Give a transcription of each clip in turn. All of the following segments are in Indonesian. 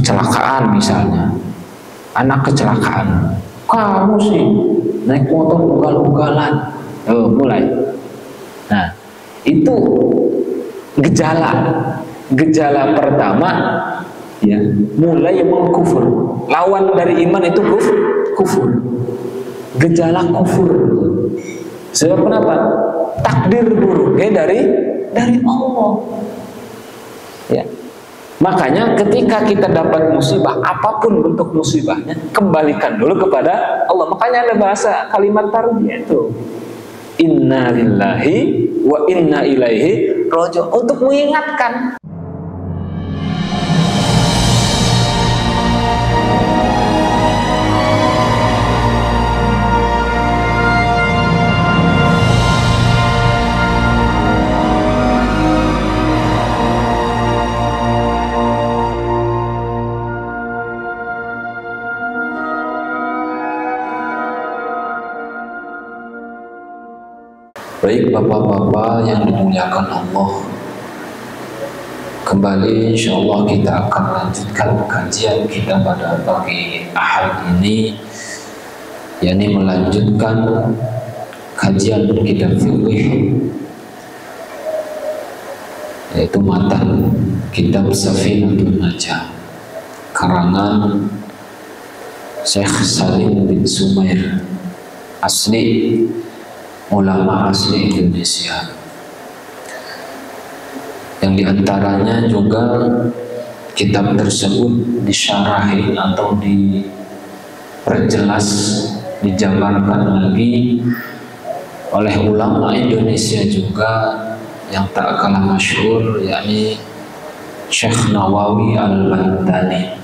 kecelakaan misalnya, anak kecelakaan, kamu sih naik motor ugal-ugalan, mulai. Nah, itu gejala pertama, ya, mulai mengkufur. Lawan dari iman itu kufur. Gejala kufur. Sebab kenapa? Takdir buruknya dari Allah. Ya. Makanya ketika kita dapat musibah, apapun bentuk musibahnya, kembalikan dulu kepada Allah. Makanya ada bahasa kalimat tarbiyah itu, inna lillahi wa inna ilaihi raji'un, untuk mengingatkan. Baik bapak-bapak yang dimuliakan Allah, kembali insyaallah kita akan lanjutkan kajian kita pada pagi Ahad ini, yakni melanjutkan kajian kitab fikih, yaitu matan kitab Safinatul Najah karangan Syekh Salim bin Sumair, asli ulama asli Indonesia, yang diantaranya juga kitab tersebut disyarahi atau diperjelas, dijabarkan lagi oleh ulama Indonesia juga yang tak kalah masyhur, yakni Syekh Nawawi Al-Bantani.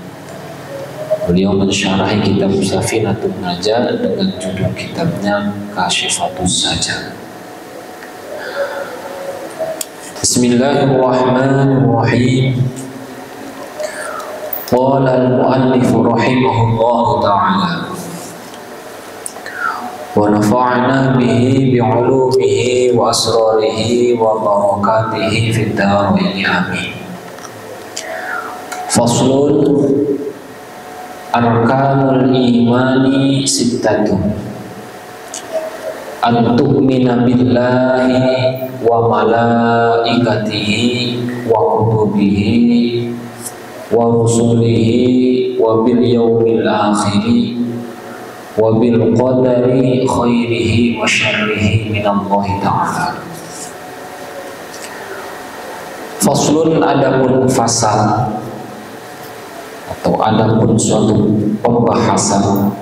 Beliau mensyarahi kitab Safinatul Najah dengan judul kitabnya Kashifatus Sajah. Bismillahirrahmanirrahim. Qala al-muallif rahimahullahu ta'ala wa nafa'na bihi bi'ulumihi wa asrarihi wa barakatihi fid dharain amin. Faslun arkanul imani sittatun, an tu'mina billahi wa malaikatihi wa kutubihi wa rusulihi wa bil yaumil akhiri wa bil qadari khairihi wa syarrihi minallahi ta'ala. Faslun, adapun fasal atau adapun suatu pembahasan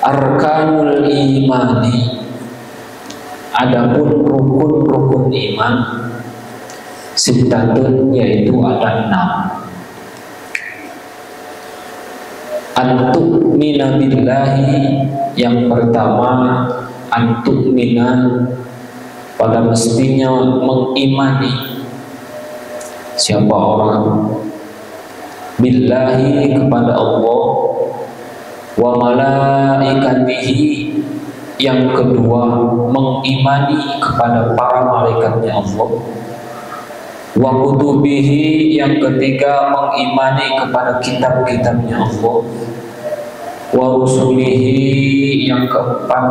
arkanul imani, adapun rukun-rukun iman, sittatun, yaitu ada 6. Antu'mina billahi, yang pertama antu'mina, pada mestinya mengimani. Siapa orang? Billahi, kepada Allah, wa malaikatihi, yang kedua mengimani kepada para malaikatnya Allah, wa kutubihi, yang ketiga mengimani kepada kitab-kitabnya Allah, wa rusulihi, yang keempat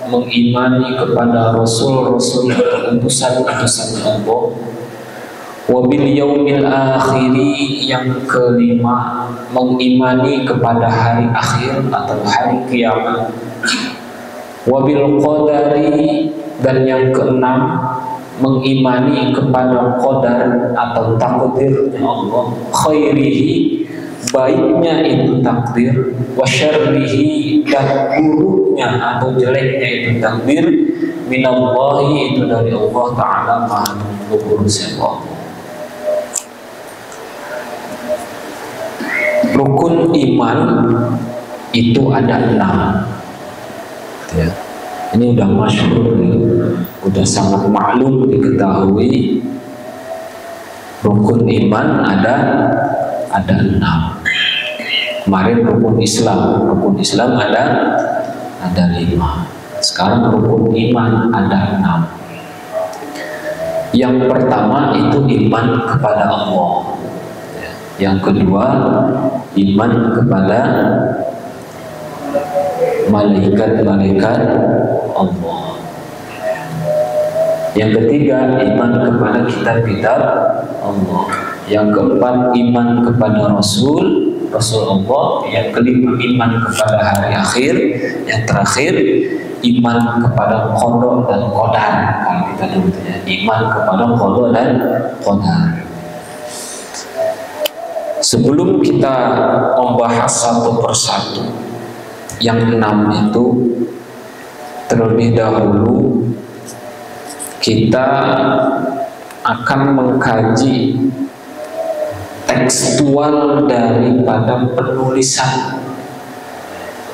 mengimani kepada rasul-rasul atau utusan-utusannya Allah, wabil yaumil akhiri, yang kelima mengimani kepada hari akhir atau hari kiamat, wabil qadari, dan yang keenam mengimani kepada qadar atau takdirnya Allah, khairihi, baiknya itu takdir, wa syarrihi, dan buruknya atau jeleknya itu takdir, minallahi, itu dari Allah Ta'ala Maha Luhur Allah. Rukun iman itu ada 6, ya. Ini udah masyhur, udah sangat maklum diketahui. Rukun iman ada 6. Kemarin rukun Islam ada 5. Sekarang rukun iman ada 6. Yang pertama itu iman kepada Allah. Yang kedua, iman kepada malaikat-malaikat Allah. Yang ketiga, iman kepada kitab-kitab Allah. Yang keempat, iman kepada Rasul Allah. Yang kelima, iman kepada hari akhir. Yang terakhir, iman kepada qada dan qadar. Kalau kita sebutnya, iman kepada qada dan qadar. Sebelum kita membahas satu persatu yang 6 itu, terlebih dahulu kita akan mengkaji tekstual daripada penulisan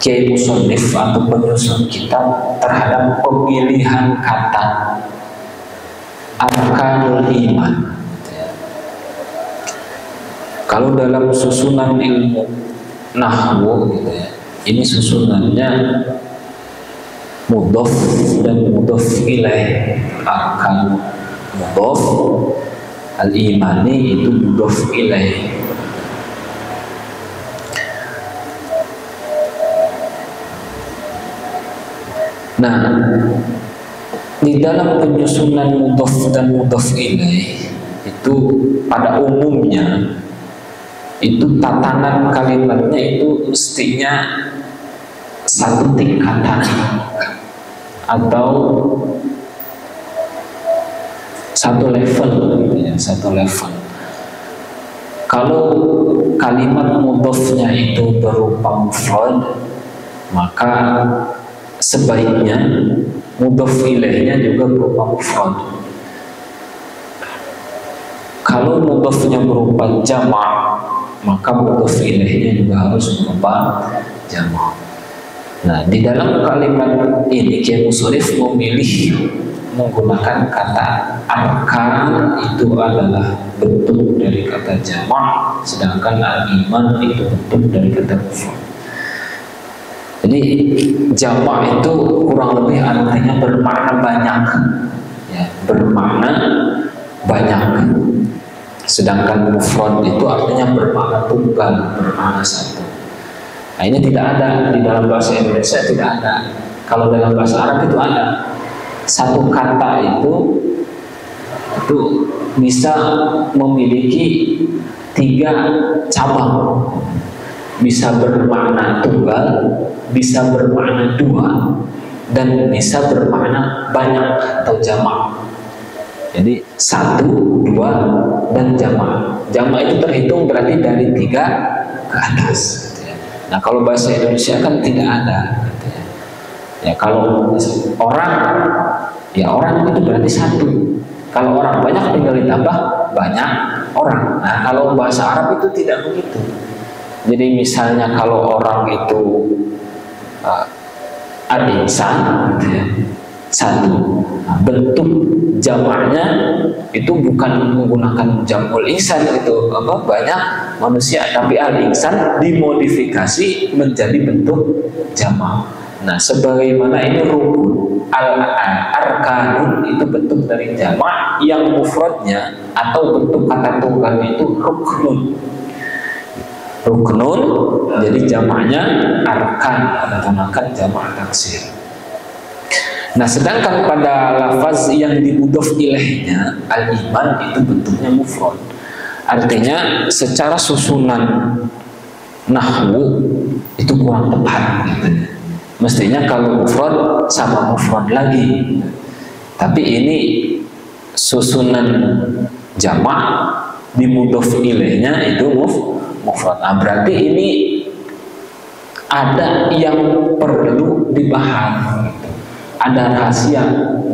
Kiai Musonif atau penyusun kitab terhadap pemilihan kata arkanul iman. Kalau dalam susunan ilmu nahwu gitu ya, ini susunannya mudhof dan mudhof ilaih. Arkan mudhof, al-imani itu mudhof ilaih. Nah, di dalam penyusunan mudhof dan mudhof ilaih itu pada umumnya itu tatanan kalimatnya itu mestinya satu tingkatan atau satu level gitu ya, satu level. Kalau kalimat mudhofnya itu berupa mufrad, maka sebaiknya mudhof ilaihnya juga berupa mufrad. Kalau mudhofnya berupa jama', maka mudhof ilaihnya juga harus berupa jama'. Nah, di dalam kalimat ini Kiai Musonif memilih menggunakan kata arkan, itu adalah bentuk dari kata jama', sedangkan al-iman itu bentuk dari kata mufrad. Jadi jama' itu kurang lebih artinya bermakna banyak, ya, bermakna banyak. Sedangkan mufrad itu artinya bermakna tunggal, bermakna satu. Nah, ini tidak ada di dalam bahasa Indonesia, tidak ada. Kalau dalam bahasa Arab itu ada. Satu kata itu bisa memiliki 3 cabang. Bisa bermakna tunggal, bisa bermakna 2, dan bisa bermakna banyak atau jamak. Jadi 1, 2, dan jamak. Jamak itu terhitung berarti dari 3 ke atas. Nah, kalau bahasa Indonesia kan tidak ada. Ya, kalau orang, ya orang itu berarti 1. Kalau orang banyak tinggal ditambah banyak orang. Nah, kalau bahasa Arab itu tidak begitu. Jadi misalnya kalau orang itu al-insan, gitu ya, 1. Nah, bentuk jamaknya itu bukan menggunakan jamul insan, itu banyak manusia, tapi al-insan dimodifikasi menjadi bentuk jamak. Nah, sebagaimana ini rukun, al-arkanun itu bentuk dari jamak yang mufradnya atau bentuk kata tunggalnya itu ruknun. Ruknun, jadi jamaknya arkan, ada gunakan jamak taksir. Nah, sedangkan pada lafaz yang dimudhof ilaihnya al-iman itu bentuknya mufrad. Artinya secara susunan nahwu itu kurang tepat gitu. Mestinya kalau mufrad sama mufrad lagi. Tapi ini susunan jamak dimudhof ilaihnya itu mufrad. Nah, berarti ini ada yang perlu dibahas. Ada rahasia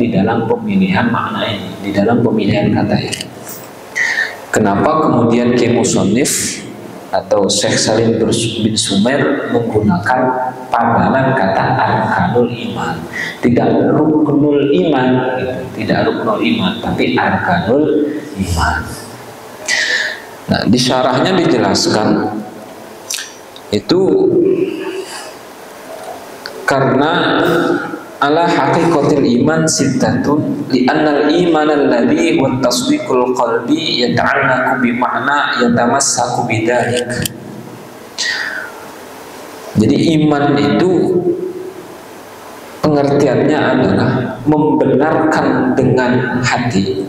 di dalam pemilihan makna ini, di dalam pemilihan kata ini. Kenapa kemudian Kiai Musonif atau Syekh Salim bin Sumer menggunakan padanan kata arkanul iman, tidak ruknul iman, gitu. Tidak ruknul iman, tapi arkanul iman. Nah, di syarahnya dijelaskan itu karena ala haqiqatil iman sittatun li'annal iman alladhi wa tasdiqul qalbi yata'allaqu bi ma'na yatamassaku bidzalik. Jadi iman itu pengertiannya adalah membenarkan dengan hati,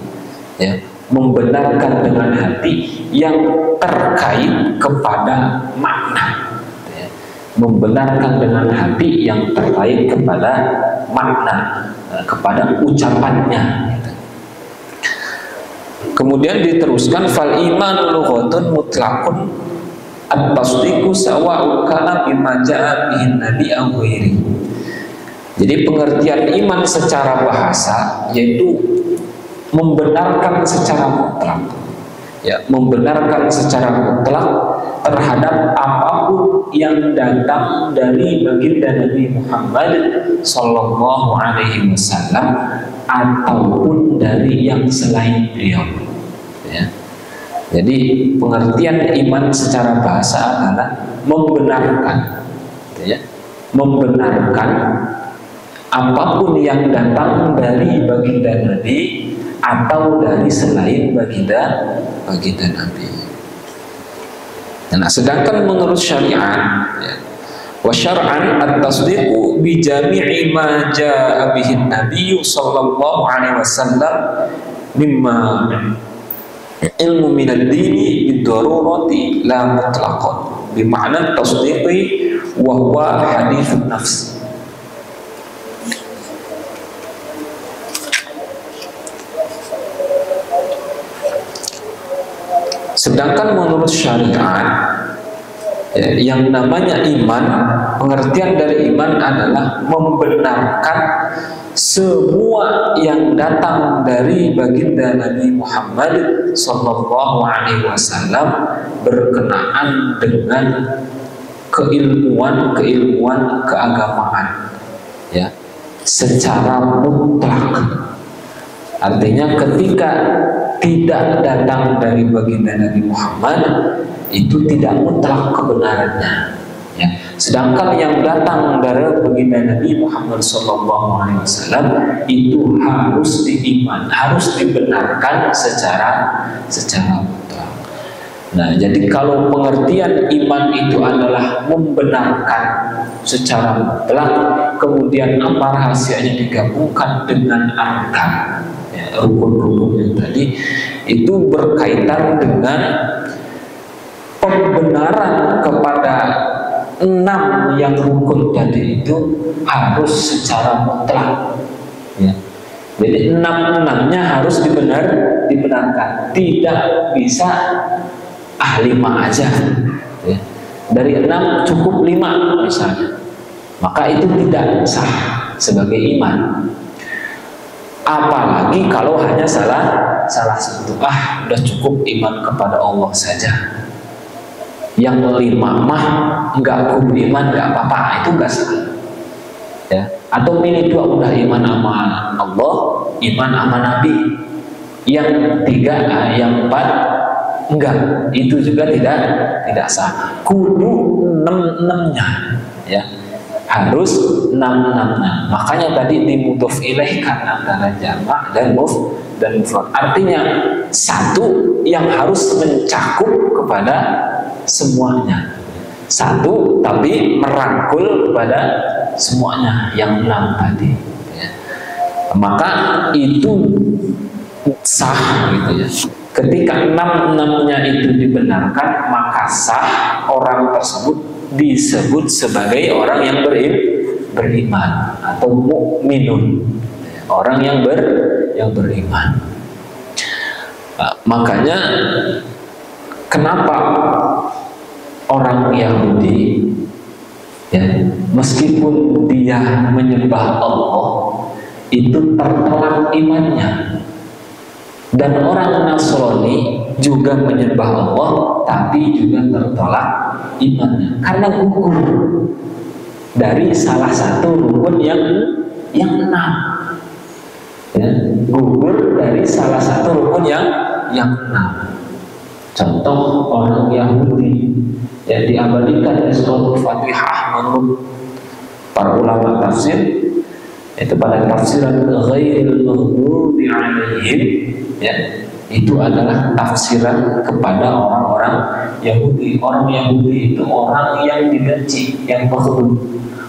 ya, membenarkan dengan hati yang terkait kepada makna, ya. Membenarkan dengan hati yang terkait kepada makna, kepada ucapannya. Kemudian diteruskan fal iman lughatun mutlaqun at-tasdiqu sawa'un kana bima ja'a bihin nabi aw ghairi. Jadi pengertian iman secara bahasa yaitu membenarkan secara mutlak, ya, membenarkan secara mutlak terhadap apapun yang datang dari baginda Nabi Muhammad Sallallahu Alaihi Wasallam ataupun dari yang selain beliau, ya. Jadi pengertian iman secara bahasa adalah membenarkan, ya, membenarkan apapun yang datang dari baginda Nabi atau dari selain baginda Nabi. Nah, sedangkan menurut syariat, ya, wa syar'an at-tasdiqu bi jami'i ma jaa'a bihi an-nabiy sallallahu alaihi wasallam mimma ilmu min ad-dini bid-darurati la mutlaqan bi ma'na tasdiqi wa huwa hadithun nafs. Sedangkan menurut syariat, ya, yang namanya iman, pengertian dari iman adalah membenarkan semua yang datang dari baginda Nabi Muhammad Sallallahu Alaihi Wasallam berkenaan dengan keilmuan keagamaan, ya, secara mutlak. Artinya ketika tidak datang dari baginda Nabi Muhammad itu tidak mutlak kebenarannya, ya. Sedangkan yang datang dari baginda Nabi Muhammad SAW itu harus diiman, harus dibenarkan secara mutlak. Nah, jadi kalau pengertian iman itu adalah membenarkan secara mutlak, kemudian apa rahasianya digabungkan dengan arkan, rukun-rukun yang tadi itu berkaitan dengan pembenaran kepada 6 yang rukun tadi itu harus secara mutlak, ya. Jadi 6-6-nya harus dibenarkan, tidak bisa 5 aja, ya. Dari 6 cukup 5 misalnya, maka itu tidak sah sebagai iman. Apalagi kalau hanya salah satu, udah cukup iman kepada Allah saja. Yang 5 mah enggak kudu iman, enggak apa-apa, itu enggak salah, ya. Atau milih 2, udah iman sama Allah, iman sama Nabi. Yang 3, yang 4 enggak, itu juga tidak sah. Kudu 6-6-nya, ya. Harus 6-6-nya. Makanya tadi dimudhof ilaihkan antara jamak dan mufrad. Artinya satu yang harus mencakup kepada semuanya. Satu tapi merangkul kepada semuanya yang 6 tadi, ya. Maka itu sah gitu, ya. Ketika 6-6-nya itu dibenarkan, maka sah orang tersebut disebut sebagai orang yang beriman atau mukminun, orang yang beriman. Makanya kenapa orang Yahudi, ya, meskipun dia menyembah Allah itu tertolak imannya, dan orang Nasrani juga menyembah Allah tapi juga tertolak imannya karena gugur dari salah satu rukun yang 6, ya, gugur dari salah satu rukun yang 6. Contoh orang Yahudi yang diabadikan di surah Fatihah menurut para ulama tafsir, Itu pada tafsiran ghairil maghdubi alaihim, ya, itu adalah tafsiran kepada orang-orang Yahudi. Orang Yahudi itu orang yang dibenci, yang maghdub.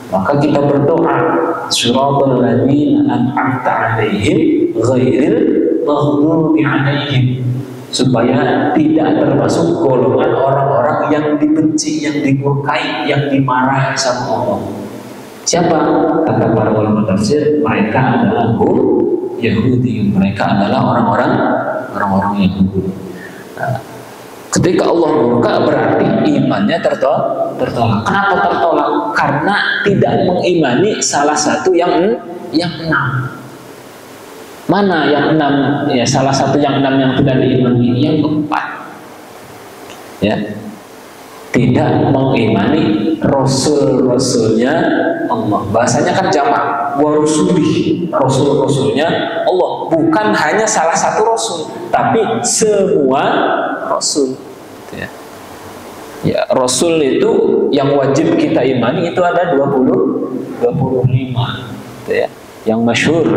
Maka kita berdoa, siratal ladzina an'amta alaihim ghairil maghdubi alaihim, supaya tidak termasuk golongan orang-orang yang dibenci, yang dimurkai, yang dimarahi sama Allah. Siapa? Kata para ulama tafsir, mereka adalah Yahudi. Mereka adalah orang-orang Yahudi. Nah, ketika Allah murka berarti imannya tertolak. Kenapa tertolak? Karena tidak mengimani salah satu yang 6. Mana yang 6? Ya, salah satu yang 6 yang tidak diimani, yang 4. Ya. Tidak mengimani rasul-rasulnya Allah. Bahasanya kan jamak, wa rusulih, rasul-rasulnya Allah. Bukan hanya salah satu rasul, tapi semua rasul. Ya. Ya, rasul itu yang wajib kita imani itu ada 25. Ya. Yang masyhur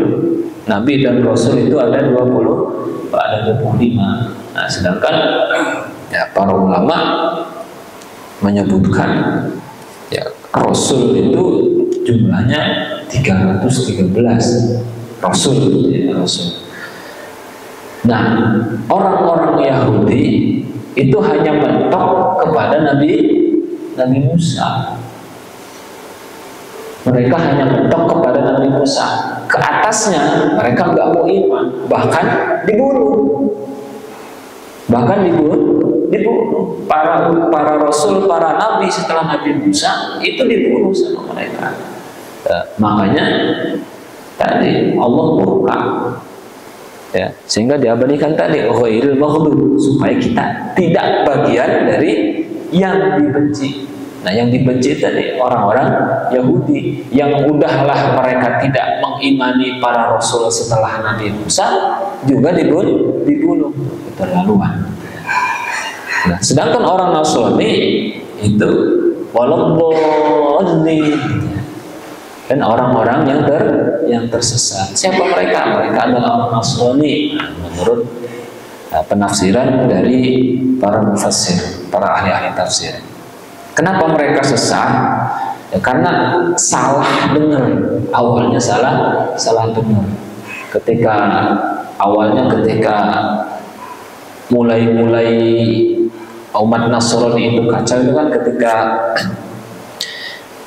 Nabi dan Rasul itu ada 25. Nah, sedangkan ya, para ulama menyebutkan ya, Rasul itu jumlahnya 313 Rasul, ya, Rasul. Nah, orang-orang Yahudi itu hanya mentok kepada Nabi Musa. Mereka hanya mentok kepada Nabi Musa. Ke atasnya mereka nggak mau iman, bahkan dibunuh. Para rasul, para nabi setelah Nabi Musa itu dibunuh sama mereka. Makanya tadi Allah murka, ya, sehingga diabadikan tadi ghairil maghdub, supaya kita tidak bagian dari yang dibenci. Nah, yang dibenci tadi orang-orang Yahudi yang udahlah mereka tidak mengimani para rasul setelah Nabi Musa, juga dibunuh keterlaluan. Nah, sedangkan orang Nasrani itu waladhdallin, dan orang-orang yang tersesat. Siapa mereka? Mereka adalah orang Nasrani menurut penafsiran dari para mufassir, para ahli-ahli tafsir. Kenapa mereka sesat? Ya, karena salah dengar. Awalnya salah dengar. Ketika mulai umat Nasrani itu kacau itu kan ketika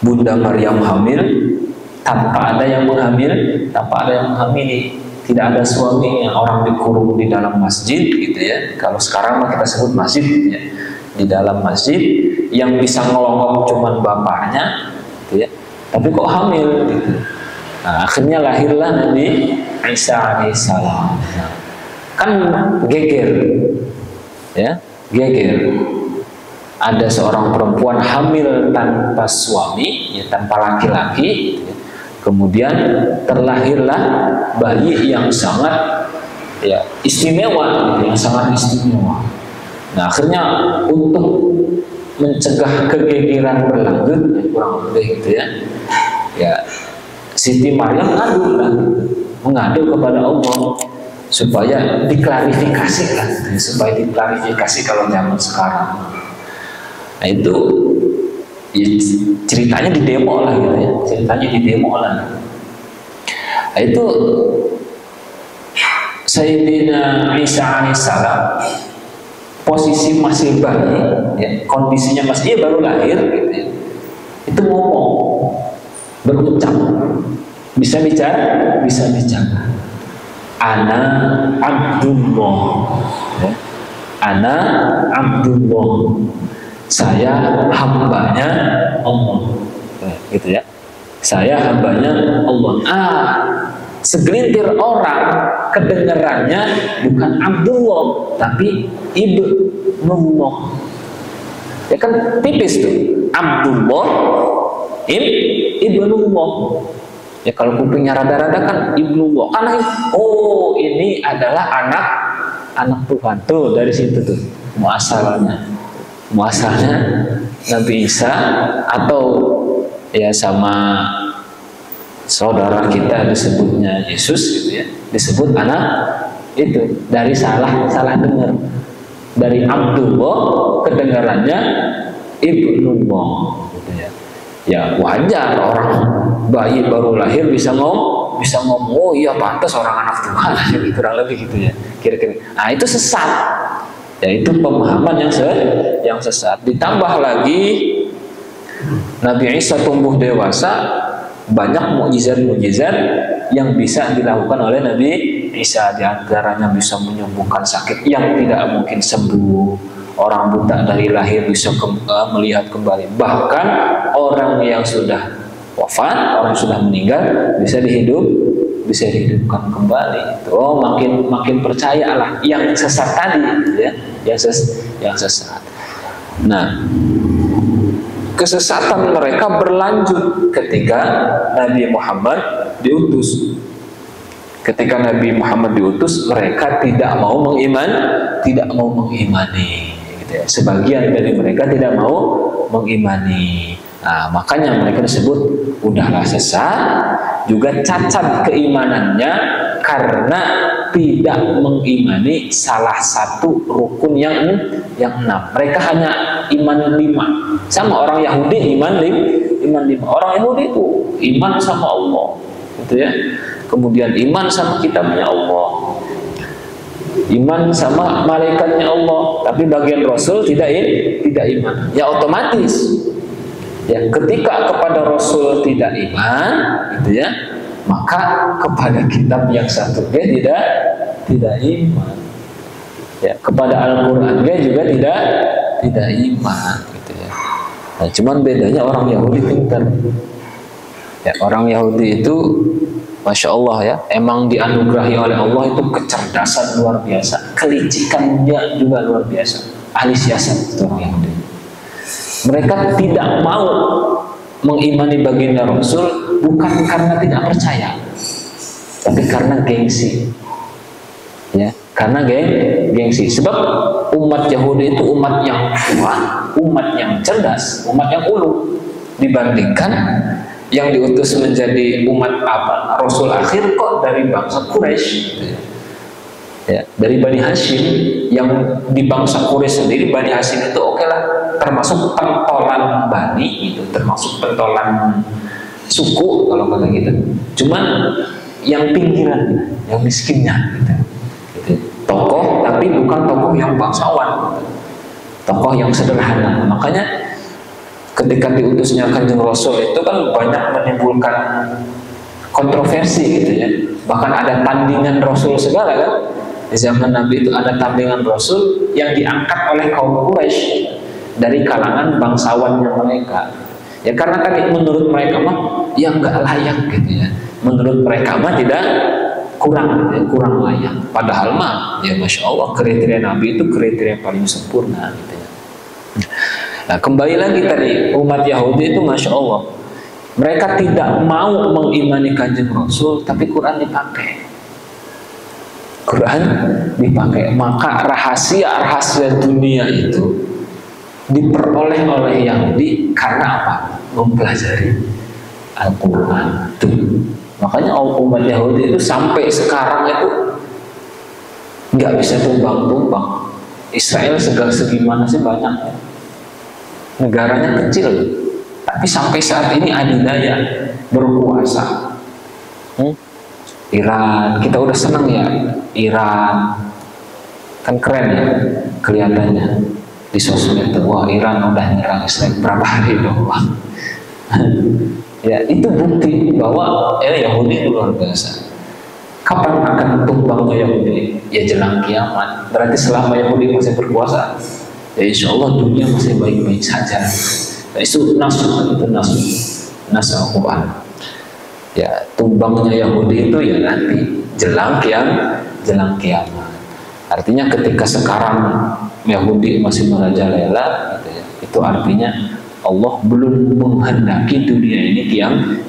Bunda Maryam hamil tanpa ada yang menghamili, tidak ada suaminya, orang dikurung di dalam masjid gitu ya. Kalau sekarang kita sebut masjid gitu ya. Di dalam masjid yang bisa ngelongok cuman bapaknya gitu ya. Tapi kok hamil gitu. Nah, akhirnya lahirlah Nabi Isa alaihissalam. Nah, kan geger. Ya, geger. Ada seorang perempuan hamil tanpa suami, ya, tanpa laki-laki, ya. Kemudian terlahirlah bayi yang sangat ya istimewa, yang sangat istimewa. Nah, akhirnya untuk mencegah kegegeran berlanjut, ya, kurang lebih gitu ya. Ya, Siti Maryam mengadu kepada Allah supaya diklarifikasi lah, kalau zaman sekarang. Nah, itu ya, ceritanya di demo lah gitu ya, Nah, itu Sayyidina Isa alaihissalam posisi masih bayi, ya, kondisinya masih baru lahir gitu ya. Itu ngomong, berucap, bisa bicara. Ana Abdullah, ya. Ana Abdullah, saya hambanya Allah, gitu ya. Saya hambanya Allah. Segelintir orang kedengarannya bukan Abdullah, tapi Ibnullah. Ya kan tipis tuh, Abdullah, Ibnullah. Ya kalau kupingnya rada-rada kan Ibnullah. Karena ini adalah anak Tuhan. Tuh dari situ tuh muasalnya Nabi Isa, atau ya sama saudara kita disebutnya Yesus gitu ya, disebut anak itu dari salah dengar, dari Abdullah kedengarannya Ibnullah gitu ya. Ya wajar orang bayi baru lahir bisa ngomong, oh iya pantas orang anak Tuhan, kurang lebih gitu ya kira-kira. Nah itu sesat, yaitu pemahaman yang sesat. Ditambah lagi Nabi Isa tumbuh dewasa, banyak mukjizat-mukjizat yang bisa dilakukan oleh Nabi Isa, diantaranya bisa menyembuhkan sakit yang tidak mungkin sembuh. Orang buta dari lahir bisa melihat kembali. Bahkan orang yang sudah wafat, orang yang sudah meninggal bisa dihidupkan kembali. Oh, makin percayalah yang sesat tadi, ya, yang sesat. Nah, kesesatan mereka berlanjut ketika Nabi Muhammad diutus. Ketika Nabi Muhammad diutus, mereka tidak mau mengimani. Sebagian dari mereka tidak mau mengimani. Nah, makanya mereka disebut udahlah sesat, juga cacat keimanannya karena tidak mengimani salah satu rukun yang 6. Mereka hanya iman 5. Sama orang Yahudi iman 5. Orang Yahudi itu iman sama Allah, gitu ya. Kemudian iman sama kitabnya Allah, iman sama malaikatnya Allah, tapi bagian Rasul tidak iman. Ya otomatis ya ketika kepada Rasul tidak iman, gitu ya, maka kepada kitab yang satunya tidak iman. Ya, kepada Al-Qur'an juga tidak iman, gitu ya. Nah, cuman bedanya orang Yahudi pintar. Ya, orang Yahudi itu Masya Allah ya, emang dianugerahi oleh Allah itu kecerdasan luar biasa, kelicikannya juga luar biasa, ahli siasat itu orang Yahudi. Mereka tidak mau mengimani baginda Rasul bukan karena tidak percaya, tapi karena gengsi. Ya, karena gengsi. Sebab umat Yahudi itu umat yang kuat, umat yang cerdas, umat yang ulung dibandingkan yang diutus menjadi umat Rasul akhir kok dari bangsa Quraisy, ya, dari Bani Hashim. Yang di bangsa Quraisy sendiri, Bani Hashim itu oke lah, termasuk pentolan Bani itu, termasuk pentolan suku kalau kata kita. Cuman yang pinggiran, yang miskinnya, gitu. Tokoh tapi bukan tokoh yang bangsawan, tokoh yang sederhana. Makanya ketika diutusnya Kanjeng Rasul itu kan banyak menimbulkan kontroversi, gitu ya. Bahkan ada tandingan Rasul segala kan. Di zaman Nabi itu ada tandingan Rasul yang diangkat oleh kaum Quraisy dari kalangan bangsawannya mereka. Ya karena tadi menurut mereka mah yang nggak layak, gitu ya. Menurut mereka mah tidak kurang layak. Padahal mah ya Masya Allah kriteria Nabi itu kriteria paling sempurna, gitu ya. Nah, kembali lagi tadi umat Yahudi itu Masya Allah, mereka tidak mau mengimani Kanjeng Rasul, tapi Quran dipakai. Maka rahasia dunia itu diperoleh oleh Yahudi karena apa? Mempelajari Al-Quran. Makanya umat Yahudi itu sampai sekarang itu nggak bisa tumbang-tumbang. Israel segimana sih banyaknya, negaranya kecil, tapi sampai saat ini adidaya berkuasa. Iran, kita udah senang ya, Iran kan keren ya kelihatannya di sosmed. Wah, Iran udah nyerang Israel berapa hari doang. Ya itu bukti bahwa Yahudi itu luar biasa. Kapan akan tumbangnya Yahudi? Ya jelang kiamat. Berarti selama Yahudi masih berkuasa, ya insya Allah dunia masih baik-baik saja. Nah, itu nas Al-Quran. Ya tumbangnya Yahudi itu ya nanti jelang kiamat. Artinya ketika sekarang Yahudi masih merajalela, gitu ya, itu artinya Allah belum menghendaki dunia ini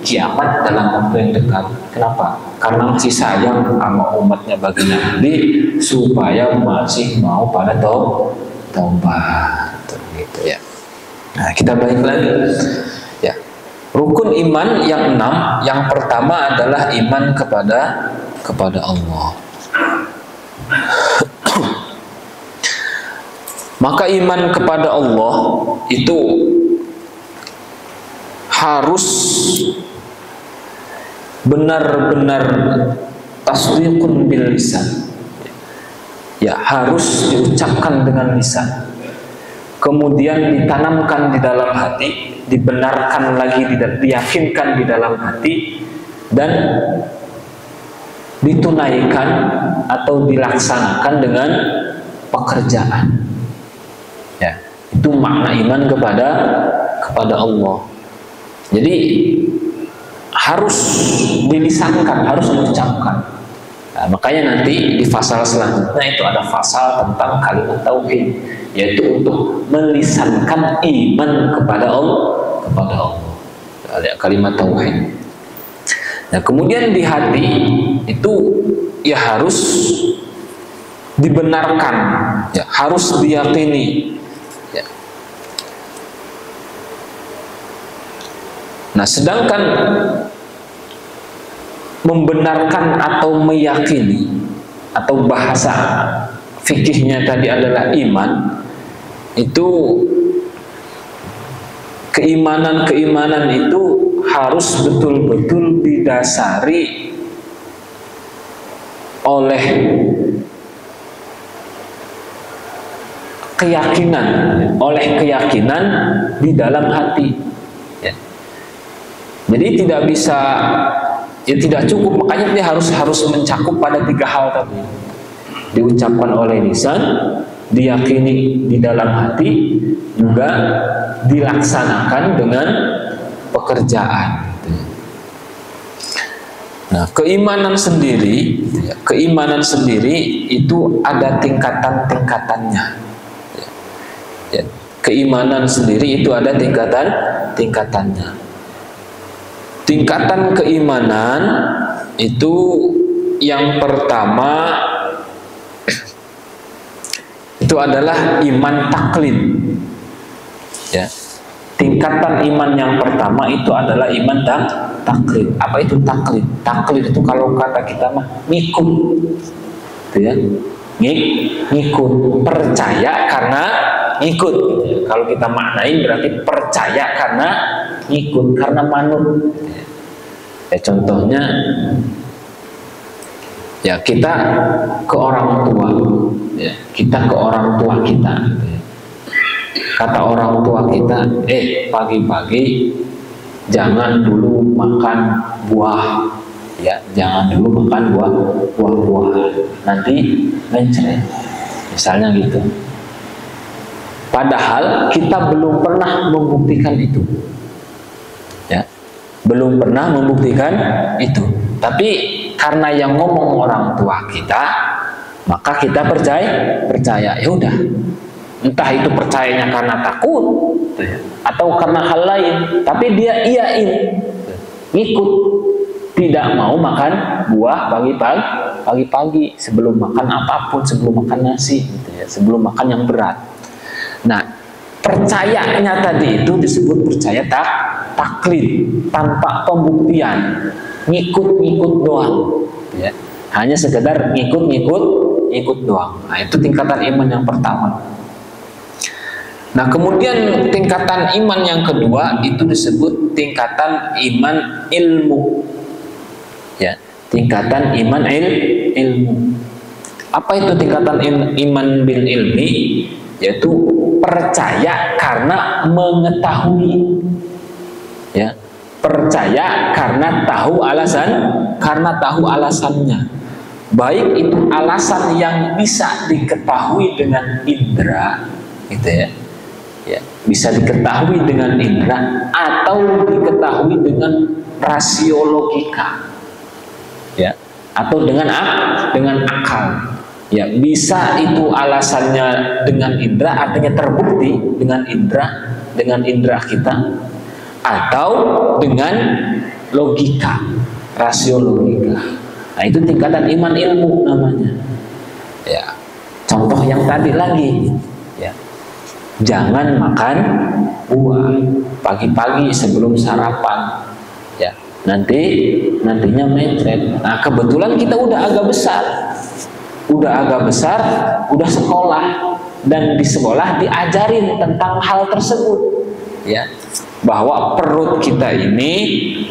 kiamat dalam waktu yang dekat. Kenapa? Karena masih sayang sama umatnya baginda Nabi, supaya masih mau pada taubat, gitu ya. Nah, kita balik lagi. Ya, rukun rukun iman yang 6, yang pertama adalah iman kepada Allah. Maka iman kepada Allah itu harus benar-benar tasdiqun bil lisan. Ya, harus diucapkan dengan lisan. Kemudian ditanamkan di dalam hati, dibenarkan lagi, diyakinkan di dalam hati, dan ditunaikan atau dilaksanakan dengan pekerjaan. Ya, itu makna iman kepada Allah. Jadi harus dilisankan, harus diucapkan. Nah, makanya nanti di pasal selanjutnya itu ada pasal tentang kalimat tauhid, yaitu untuk melisankan iman kepada Allah. Kalimat tauhid. Nah, kemudian di hati itu ya harus dibenarkan, ya harus diyakini. Ya. Nah, sedangkan membenarkan atau meyakini, atau bahasa fikihnya tadi adalah iman, itu keimanan itu harus betul-betul didasari oleh keyakinan di dalam hati. Ya. Jadi tidak bisa, ya tidak cukup, makanya dia harus mencakup pada 3 hal tadi. Diucapkan oleh lisan, diyakini di dalam hati, juga dilaksanakan dengan pekerjaan. Nah, keimanan sendiri itu ada tingkatan-tingkatannya. Ya, keimanan sendiri itu ada tingkatannya. Tingkatan keimanan itu yang pertama itu adalah iman taklid. Ya. Tingkatan iman yang pertama itu adalah iman taklid. Apa itu taklid? Taklid itu kalau kata kita mah ngikut. Gitu ya. Ngikut, percaya karena ngikut. Kalau kita maknain berarti percaya karena ngikut, karena manut. Ya, contohnya ya kita ke orang tua, ya, kita ke orang tua kita. Kata orang tua kita, pagi-pagi jangan dulu makan buah, ya, jangan dulu makan buah-buahan, nanti mencret, misalnya gitu. Padahal kita belum pernah membuktikan itu, ya, belum pernah membuktikan itu. Tapi karena yang ngomong orang tua kita, maka kita percaya. Ya udah, entah itu percayanya karena takut atau karena hal lain, tapi dia iyain, ngikut, tidak mau makan buah pagi-pagi sebelum makan apapun, sebelum makan nasi, gitu ya, sebelum makan yang berat. Nah, percayanya tadi itu disebut percaya taklid, tanpa pembuktian, ngikut doang, ya. Hanya sekedar ngikut doang. Nah, itu tingkatan iman yang pertama. Nah, kemudian tingkatan iman yang kedua itu disebut tingkatan iman ilmu. Ya, tingkatan iman ilmu. Apa itu tingkatan iman bil ilmi? Yaitu percaya karena mengetahui. Ya, percaya karena tahu alasannya. Baik itu alasan yang bisa diketahui dengan indera, gitu ya. Ya, bisa diketahui dengan indera atau diketahui dengan rasio logika, ya, atau dengan akal. Ya, bisa itu alasannya dengan indera, artinya terbukti dengan indera kita, atau dengan logika, rasio logika. Nah, itu tingkatan iman ilmu namanya. Ya, contoh yang tadi lagi, ya, jangan makan buah pagi-pagi sebelum sarapan. ya, nantinya mencret. Nah, kebetulan kita udah agak besar, udah sekolah, dan di sekolah diajarin tentang hal tersebut, ya, bahwa perut kita ini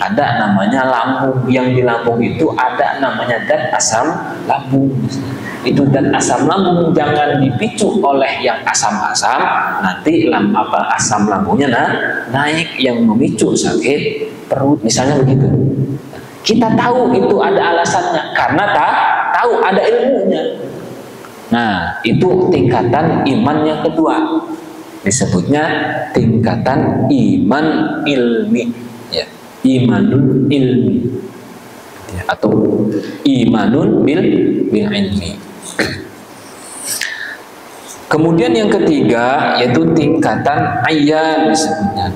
ada namanya lambung, yang di lambung itu ada namanya zat asam lambung. Itu zat asam lambung jangan dipicu oleh yang asam-asam, nanti asam lambungnya naik yang memicu sakit perut, misalnya begitu. Kita tahu itu ada alasannya karena tahu ada ilmunya. Nah, itu tingkatan iman yang kedua, disebutnya tingkatan iman ilmi, ya, imanun ilmi, ya, atau imanun bil ilmi. Kemudian yang ketiga yaitu tingkatan ayyan disebutnya,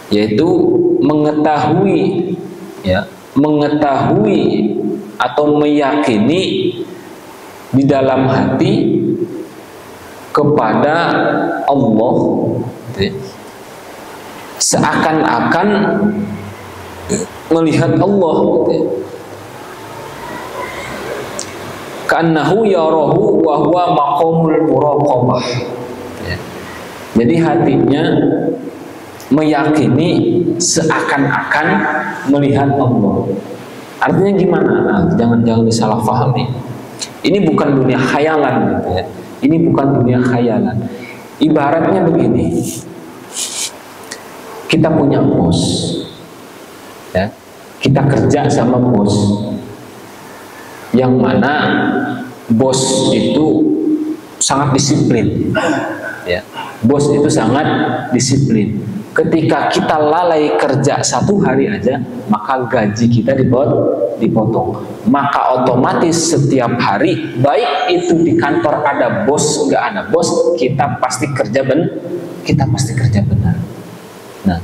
yaitu mengetahui, ya, mengetahui atau meyakini di dalam hati kepada Allah, ya, seakan-akan melihat Allah, ya. Ka'annahu yarahu wa huwa maqamul muraqabah, ya. Jadi hatinya meyakini seakan-akan melihat Allah. Artinya gimana? Nah, jangan disalahpahami. Ini bukan dunia khayalan, gitu ya. Ini bukan dunia khayalan. Ibaratnya begini, kita punya bos, ya, kita kerja sama bos, yang mana bos itu sangat disiplin, ya, bos itu sangat disiplin. Ketika kita lalai kerja 1 hari aja, maka gaji kita dipotong. Maka otomatis setiap hari, baik itu di kantor ada bos, nggak ada bos, kita pasti kerja benar. Nah,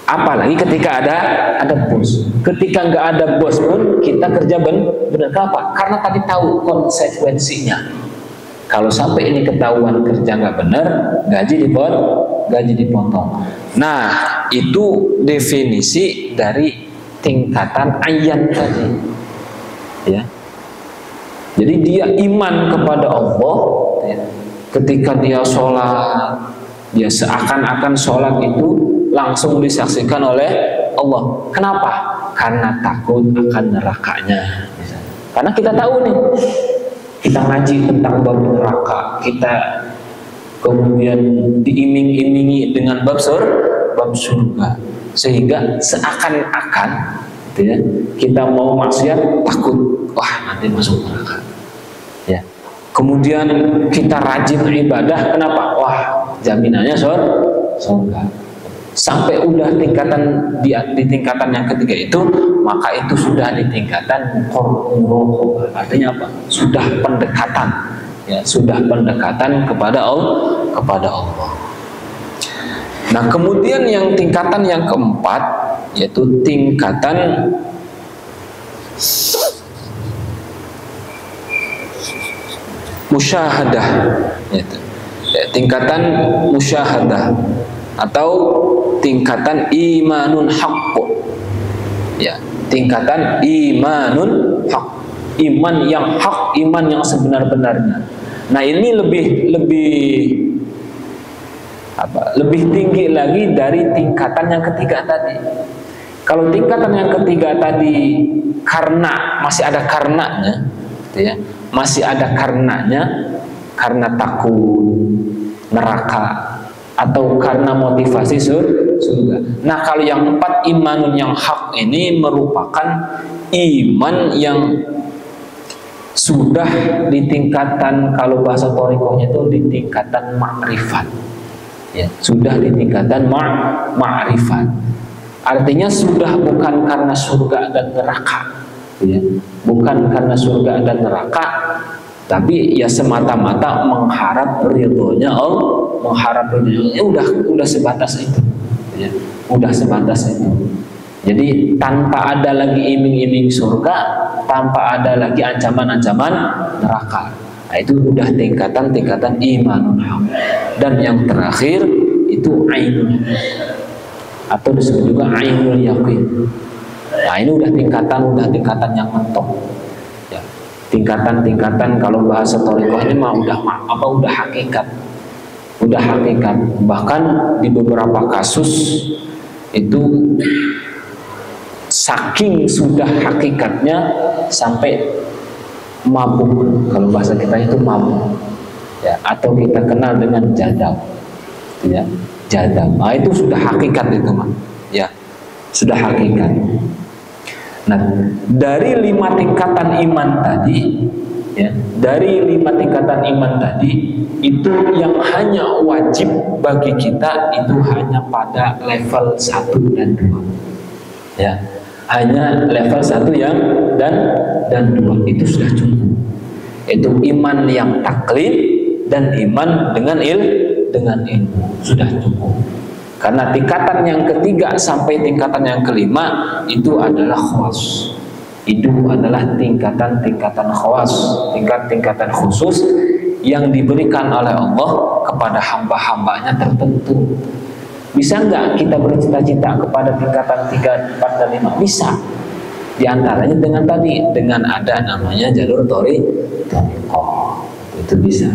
apalagi ketika ada bos. Ketika nggak ada bos pun kita kerja benar. Kenapa? Karena tadi tahu konsekuensinya. Kalau sampai ini ketahuan kerja nggak benar, gaji dipotong. Nah, itu definisi dari tingkatan ayyan tadi, ya. Jadi dia iman kepada Allah, ya. Ketika dia sholat, dia seakan-akan sholat itu langsung disaksikan oleh Allah. Kenapa? Karena takut akan nerakanya. Karena kita tahu nih, kita ngaji tentang bab neraka, kita kemudian diiming-imingi dengan bab surga, sehingga seakan-akan, gitu ya, kita mau maksiat takut, wah nanti masuk neraka, ya. Kemudian kita rajin ibadah, kenapa? Wah jaminannya surga. Sampai udah di tingkatan yang ketiga itu, maka itu sudah di tingkatan qur'an. Artinya apa? Sudah pendekatan, ya, sudah pendekatan kepada Allah. Nah, kemudian yang tingkatan yang keempat yaitu tingkatan musyahadah, yaitu tingkatan musyahadah atau tingkatan imanun haqq, ya, tingkatan imanun haqq, iman yang hak, iman yang sebenar-benarnya. Nah, ini lebih tinggi lagi dari tingkatan yang ketiga tadi. Kalau tingkatan yang ketiga tadi karena masih ada karenanya, gitu ya, masih ada karenanya, karena takut neraka atau karena motivasi surga. Nah, kalau yang 4 imanun yang hak ini merupakan iman yang sudah di tingkatan, kalau bahasa thariqahnya itu di tingkatan ma'rifat, ya, sudah di tingkatan ma'rifat. Artinya sudah bukan karena surga dan neraka, ya, bukan karena surga dan neraka, tapi ya semata-mata mengharap ridhonya Allah, mengharap ridhonya, udah sebatas itu, ya, udah sebatas itu. Jadi tanpa ada lagi iming-iming surga, tanpa ada lagi ancaman-ancaman neraka. Nah, itu udah tingkatan-tingkatan imanun haq. Dan yang terakhir itu ainun. atau disebut juga ainul yakin. Nah, ini udah tingkatan yang mentok. Ya. Tingkatan kalau bahasa thariqah ini mah udah hakikat. Udah hakikat. Bahkan di beberapa kasus itu saking sudah hakikatnya sampai mabuk. Kalau bahasa kita itu mabuk. Ya, atau kita kenal dengan jadab. Ya, jadab. Nah, itu sudah hakikat itu mah. Ya, sudah hakikat. Nah, dari 5 tingkatan iman tadi, ya, dari 5 tingkatan iman tadi, itu yang hanya wajib bagi kita itu hanya pada level 1 dan 2. Ya, hanya level 1 dan 2 itu sudah cukup. Itu iman yang taklid dan iman dengan ilmu sudah cukup. Karena tingkatan yang ketiga sampai tingkatan yang kelima itu adalah khawas. Itu adalah tingkatan khawas, tingkatan khusus yang diberikan oleh Allah kepada hamba-hambanya tertentu. Bisa nggak kita bercita-cita kepada tingkatan 3, 4, dan 5? Bisa. Di antaranya dengan ada namanya jalur thariqah. Itu bisa.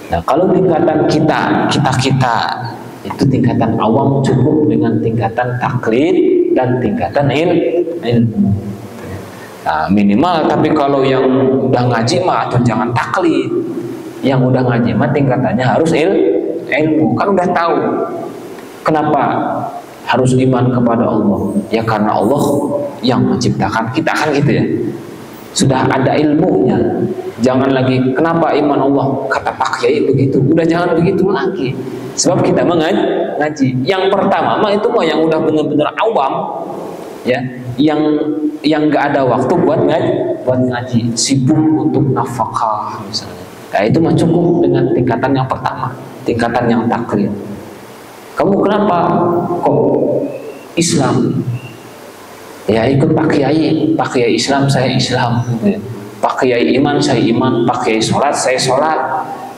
Nah, kalau tingkatan kita itu tingkatan awam cukup dengan tingkatan taklid dan tingkatan ilmu. Nah, minimal. Tapi kalau yang udah ngaji mah atau jangan taklid. Yang udah ngaji mah tingkatannya harus ilmu. Kan udah tahu kenapa harus iman kepada Allah. Ya karena Allah yang menciptakan kita, kan gitu ya. Sudah ada ilmunya. Jangan lagi kenapa iman Allah, kata Pak Kiai begitu. Udah jangan begitu lagi. Sebab kita ngaji. Yang pertama mah itu mah yang udah benar-benar awam, ya, yang nggak ada waktu buat ngaji, sibuk untuk nafkah misalnya. Nah, itu mah cukup dengan tingkatan yang pertama, tingkatan yang taklid. Kamu kenapa kok Islam? Ya ikut Pak Kiai Islam, saya Islam. Pak Kiai iman, saya iman. Pak Kiai sholat, saya sholat.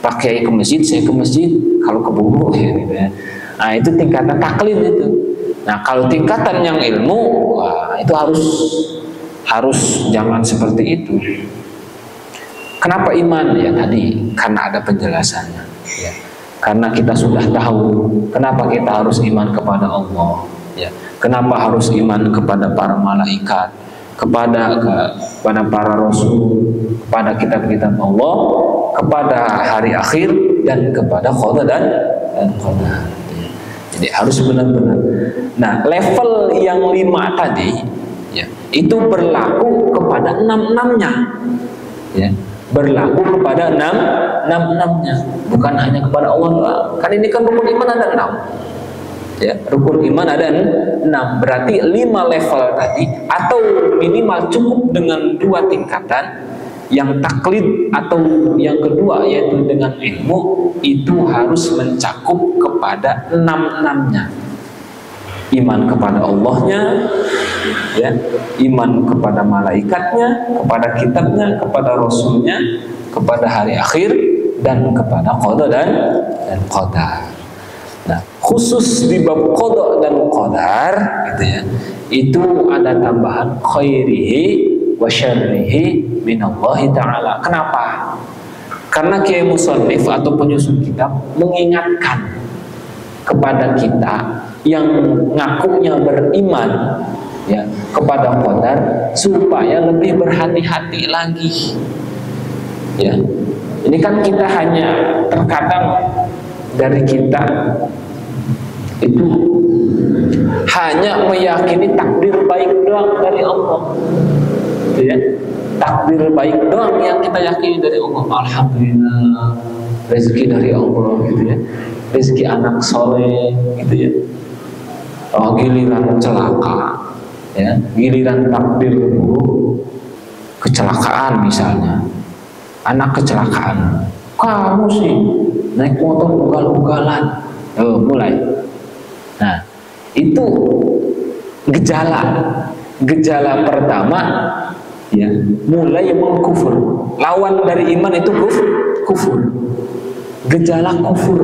Pak Kiai ke masjid, saya ke masjid. Kalau ke bubur, ya, gitu ya. Nah, itu tingkatan taklid itu. Nah, kalau tingkatan yang ilmu, wah, itu harus jangan seperti itu. Kenapa iman? Ya tadi karena ada penjelasannya. Ya. Karena kita sudah tahu kenapa kita harus iman kepada Allah. Ya. Kenapa harus iman kepada para malaikat, kepada para rasul, kepada kitab-kitab Allah, kepada hari akhir, dan kepada qada dan qadar. Jadi harus benar-benar. Nah, level yang 5 tadi, ya, itu berlaku kepada 6-6-nya, ya, berlaku kepada 6-6-nya, bukan hanya kepada Allah. Kan ini kan rukun iman ada 6. Ya, rukun iman ada 6. Berarti 5 level tadi, atau minimal cukup dengan 2 tingkatan. Yang taklid atau yang kedua yaitu dengan ilmu, itu harus mencakup kepada 6-6-nya. Iman kepada Allahnya, ya, iman kepada malaikatnya, kepada kitabnya, kepada rasulnya, kepada hari akhir, dan kepada qada dan qadar. Nah, khusus di bab qada dan qadar, gitu ya, itu ada tambahan khairihi wa syarrihi minallahi ta'ala. Kenapa? Karena Kiai Musannif atau penyusun kitab mengingatkan kepada kita yang ngakunya beriman, ya, kepada qadar, supaya lebih berhati-hati lagi. Ya, ini kan kita hanya terkadang dari kita itu hanya meyakini takdir baik doang dari Allah, ya, takdir baik doang yang kita yakini dari Allah. Alhamdulillah, rezeki dari Allah, gitu ya, rezeki anak soleh, gitu ya. Oh, giliran celaka, ya, giliran takdir buruk, kecelakaan misalnya, anak kecelakaan, kamu sih naik motor ugal-ugalan, mulai. Nah, itu gejala pertama, ya, mulai mengkufur. Lawan dari iman itu kufur, gejala kufur.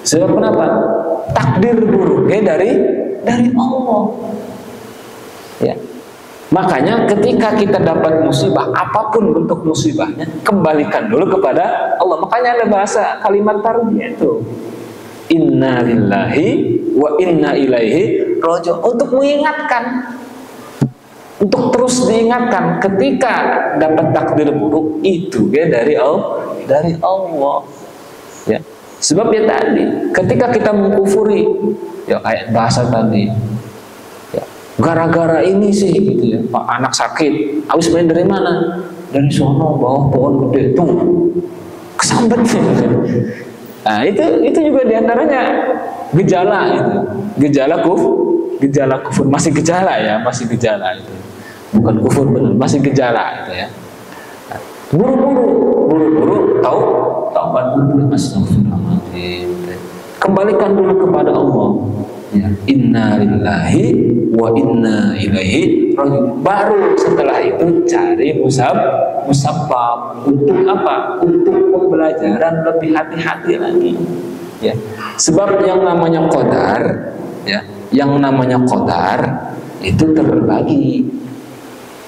Sebab kenapa? takdir buruknya dari Allah. Ya. Makanya ketika kita dapat musibah, apapun bentuk musibahnya, kembalikan dulu kepada Allah. Makanya ada bahasa kalimat tarbiyah itu, inna lillahi wa inna ilaihi raji'un, untuk mengingatkan, untuk terus diingatkan ketika dapat takdir buruk itu ya dari Allah. Ya. Sebab ya tadi, ketika kita mengkufuri, ya kayak bahasa tadi, gara-gara ini sih gitu ya, Pak, anak sakit, habis main dari mana? Dari sono bawah pohon gede tuh, kesambet. Nah itu juga diantaranya gejala itu, gejala kufur, masih gejala ya, masih gejala itu, bukan kufur benar, masih gejala itu ya. Buru-buru taubat dulu, astagfirullahaladzim, kembalikan dulu kepada Allah. Ya, inna lillahi wa inna ilaihi raji'un. Baru setelah itu cari musabbab. Untuk apa? Untuk pembelajaran lebih hati-hati lagi. Ya. Sebab yang namanya qadar, ya, yang namanya qadar itu terbagi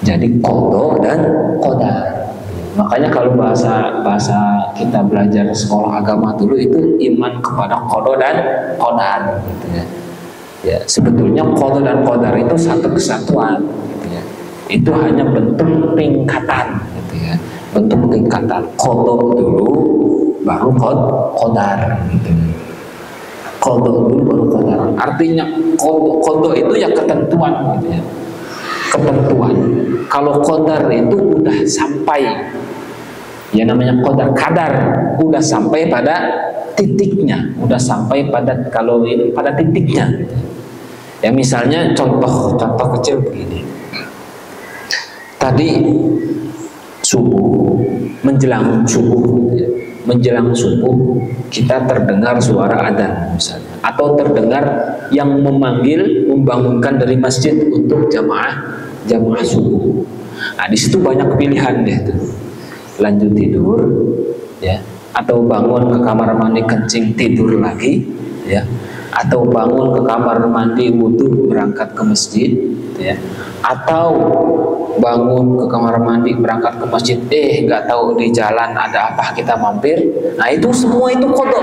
jadi qada dan qadar. Makanya kalau bahasa kita belajar sekolah agama dulu itu iman kepada qada dan qadar gitu ya. Ya, sebetulnya qada dan qadar itu satu kesatuan gitu ya. Itu hanya bentuk tingkatan gitu ya. Bentuk tingkatan. Qada dulu baru qadar gitu. Qada dulu baru qadar. Artinya qada itu ya ketentuan gitu ya. Ketentuan. Kalau qadar itu udah sampai, ya namanya kadar udah sampai pada titiknya, udah sampai pada, kalau ini pada titiknya. Ya misalnya contoh kecil begini. Tadi subuh, menjelang subuh, ya, menjelang subuh kita terdengar suara adzan misalnya, atau terdengar yang memanggil, membangunkan dari masjid untuk jamaah subuh. Nah di situ banyak pilihan deh tuh. Lanjut tidur, ya, atau bangun ke kamar mandi kencing tidur lagi, ya, atau bangun ke kamar mandi wudhu berangkat ke masjid, ya, atau bangun ke kamar mandi berangkat ke masjid, nggak tahu di jalan ada apa kita mampir. Nah itu semua itu qada,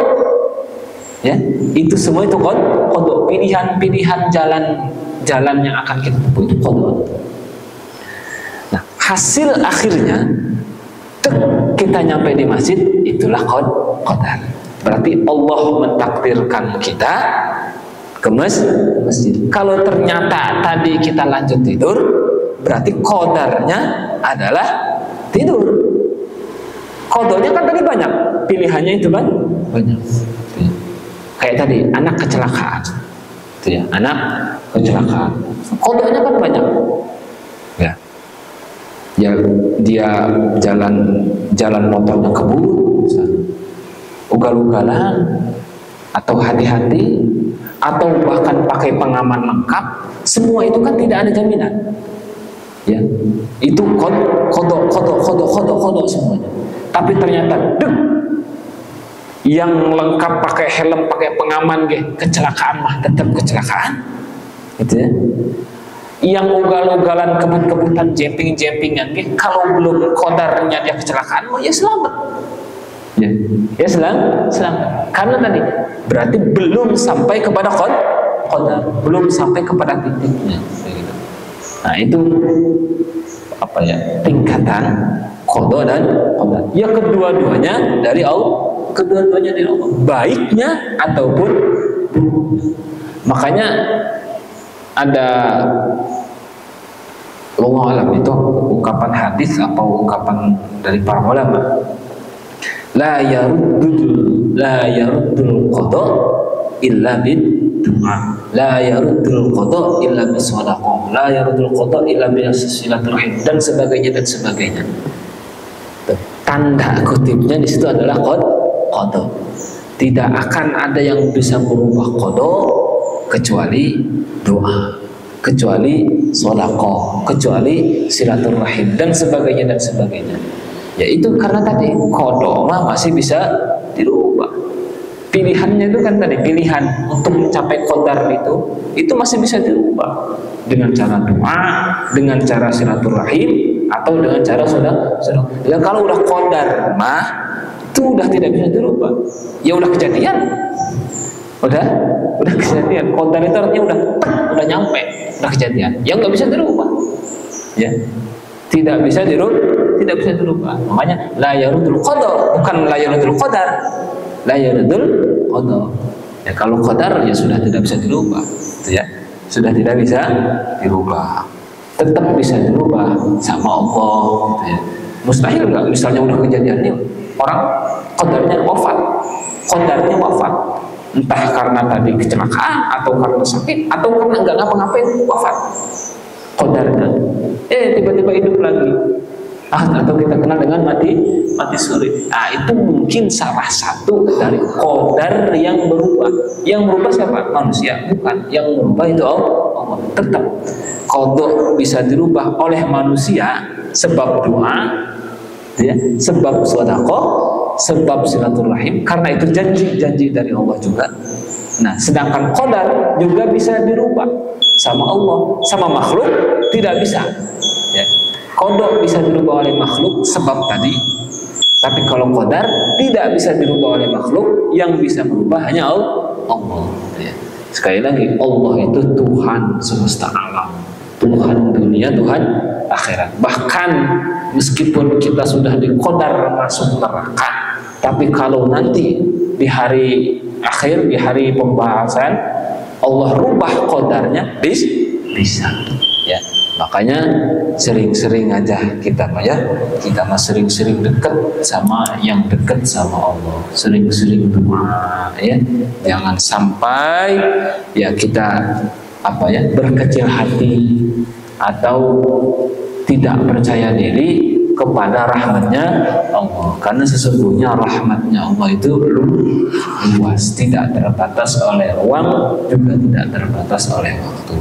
ya, itu semua itu qada, pilihan jalan yang akan kita tempuh itu qada. Nah hasil akhirnya kita nyampe di masjid, itulah qadar. Berarti Allah mentakdirkan kita ke masjid. Kalau ternyata tadi kita lanjut tidur, berarti qadarnya adalah tidur. Qadarnya kan tadi banyak, pilihannya itu banyak. Kayak tadi anak kecelakaan, itu ya, anak kecelakaan. Qadarnya kan banyak. Ya, dia jalan motornya kebut, ugal-ugalan, atau hati-hati, atau bahkan pakai pengaman lengkap, semua itu kan tidak ada jaminan. Ya, itu kodok semuanya. Tapi ternyata yang lengkap pakai helm, pakai pengaman, kecelakaan mah tetap kecelakaan, gitu ya. Yang ugal-ugalan, kebut-kebutan, jemping-jempingan, kalau belum qadarnya dia kecelakaan, ya selamat. Ya selamat. Karena tadi berarti belum sampai kepada qadar, belum sampai kepada titiknya. Nah itu apa ya, tingkatan qada dan qadar. Ya kedua-duanya dari Allah, baiknya ataupun makanya ada Allah alam itu ungkapan hadis atau ungkapan dari para ulama, la yaruddul qada illa bid du'a, la yaruddul qada illa bis sadaqah, la yaruddul qada illa bis silaturahim, dan sebagainya. Tanda kutipnya di situ adalah qada. Tidak akan ada yang bisa merubah qada kecuali doa, kecuali sedekah, kecuali silaturahim, dan sebagainya. Ya itu karena tadi qada mah masih bisa dirubah. pilihannya itu kan tadi, pilihan untuk mencapai qadar itu masih bisa dirubah dengan cara doa, dengan cara silaturahim, atau dengan cara sudah. Ya kalau udah qadar mah itu udah tidak bisa dirubah. Ya udah kejadian. Udah kejadian. Qadar itu artinya udah nyampe, udah kejadian. Yang nggak bisa dirubah. Ya. Tidak bisa dirubah. Makanya la yarudul qadar, bukan la yarudul qadar. La yarudul qadar. Ya kalau qadar ya sudah tidak bisa dirubah. Itu ya. Sudah tidak bisa dirubah. Tetap bisa dirubah sama Allah, gitu ya. Mustahil enggak misalnya udah kejadian nih orang qadarnya wafat. Entah karena tadi kecelakaan atau karena sakit atau karena enggak ngapa-ngapain wafat. Qadarnya tiba-tiba hidup lagi. Atau kita kenal dengan mati suri. Itu mungkin salah satu dari qadar yang berubah. Yang berubah siapa? Manusia, bukan. Yang berubah itu Allah. Tetap qada bisa dirubah oleh manusia sebab doa, ya, sebab sedekah, sebab silaturahim, karena itu janji dari Allah juga. Nah, sedangkan qadar juga bisa dirubah sama Allah, sama makhluk tidak bisa. Ya. Qada bisa dirubah oleh makhluk sebab tadi, tapi kalau qadar tidak bisa dirubah oleh makhluk, yang bisa merubah hanya Allah. Ya. Sekali lagi, Allah itu Tuhan semesta alam, Tuhan dunia, Tuhan akhirat. Bahkan meskipun kita sudah diqadar masuk neraka, tapi kalau nanti di hari akhir, di hari pembahasan, Allah rubah qadarnya, bisa. Ya. Makanya sering-sering aja kita sering-sering dekat sama yang dekat sama Allah, sering-sering doa, ya. Jangan sampai ya kita berkecil hati atau tidak percaya diri kepada rahmatnya Allah, karena sesungguhnya rahmatnya Allah itu luas, tidak terbatas oleh ruang, juga tidak terbatas oleh waktu.